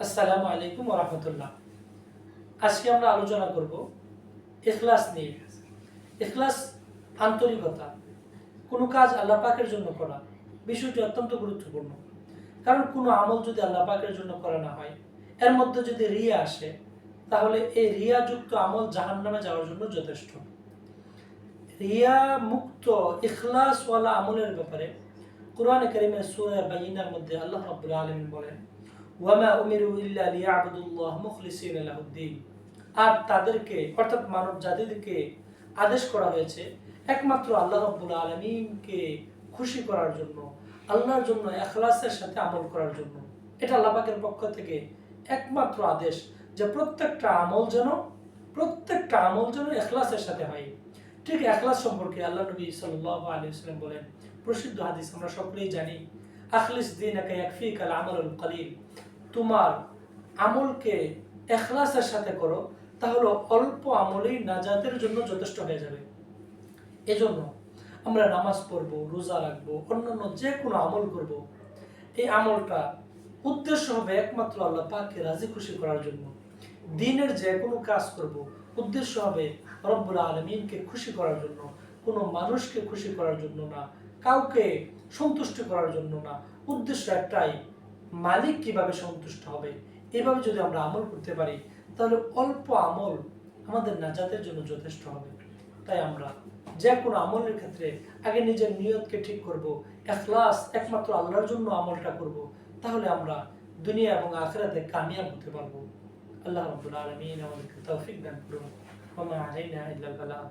আসসালামু আলাইকুম ওয়া রাহমাতুল্লাহ। আজকে আমরা আলোচনা করব ইখলাস নিয়ে। ইখলাস আন্তরিকতা, কোনো কাজ আল্লাহ পাকের জন্য করা। বিষয়টি অত্যন্ত গুরুত্বপূর্ণ, কারণ কোনো আমল যদি আল্লাহ পাকের জন্য করা না হয়, এর মধ্যে যদি রিয়া আসে, তাহলে এই রিয়াযুক্ত আমল জাহান্নামে যাওয়ার জন্য যথেষ্ট। রিয়া মুক্ত ইখলাসওয়ালা আমলের ব্যাপারে কুরআনে কারীমের সূরা বাইয়িনার মধ্যে আল্লাহ রাব্বুল আলামিন বলেন, ওয়ামা উমিরু ইল্লা লিয়াবুদুল্লাহ মুখলিসিনা লাহুদ্দিন। আর তাদেরকে অর্থাৎ মানব জাতিকে আদেশ করা হয়েছে একমাত্র আল্লাহ রাব্বুল আলামিনকে খুশি করার জন্য, আল্লাহর জন্য ইখলাসের সাথে আমল করার জন্য। এটা আল্লাহ পাকের পক্ষ থেকে একমাত্র আদেশ যে প্রত্যেকটা আমল যেন ইখলাসের সাথে হয়। ঠিক ইখলাস সম্পর্কে আল্লাহ নবী সাল্লাল্লাহু আলাইহি ওয়াসাল্লাম বলেন, প্রসিদ্ধ হাদিস আমরা সকলেই জানি, আখলিস দীনাকা ইয়াকফিকাল আমালুল কলিল। তোমার আমলকে ইখলাসের সাথে করো, তাহলে অল্প আমলেই নাজাতের জন্য যথেষ্ট হয়ে যাবে। এজন্য আমরা নামাজ পড়বো, রোজা রাখবো, অন্যান্য যে কোনো আমল করব, এই আমলটা উদ্দেশ্য হবে একমাত্র আল্লাহ পাককে রাজি খুশি করার জন্য। দিনের যে কোনো কাজ করব, উদ্দেশ্য হবে রব্বুল আলামিনকে খুশি করার জন্য, কোনো মানুষকে খুশি করার জন্য না, কাউকে সন্তুষ্ট করার জন্য না। উদ্দেশ্য একটাই, মালিক কিভাবে সন্তুষ্ট হবে। এভাবে যদি আমরা আমল করতে পারি, তাহলে অল্প আমল আমাদের নাজাতের জন্য যথেষ্ট হবে। তাই আমরা যে কোনো আমলের ক্ষেত্রে আগে নিজের নিয়তকে ঠিক করব, ইখলাস একমাত্র আল্লাহর জন্য আমলটা করব, তাহলে আমরা দুনিয়া এবং আখিরাতে কামিয়াব হতে পারবো। আল্লাহ রাব্বুল আলামিন আমাদেরকে তৌফিক দান করুন। ওয়া মা আলাইনা ইল্লাল বালাগ।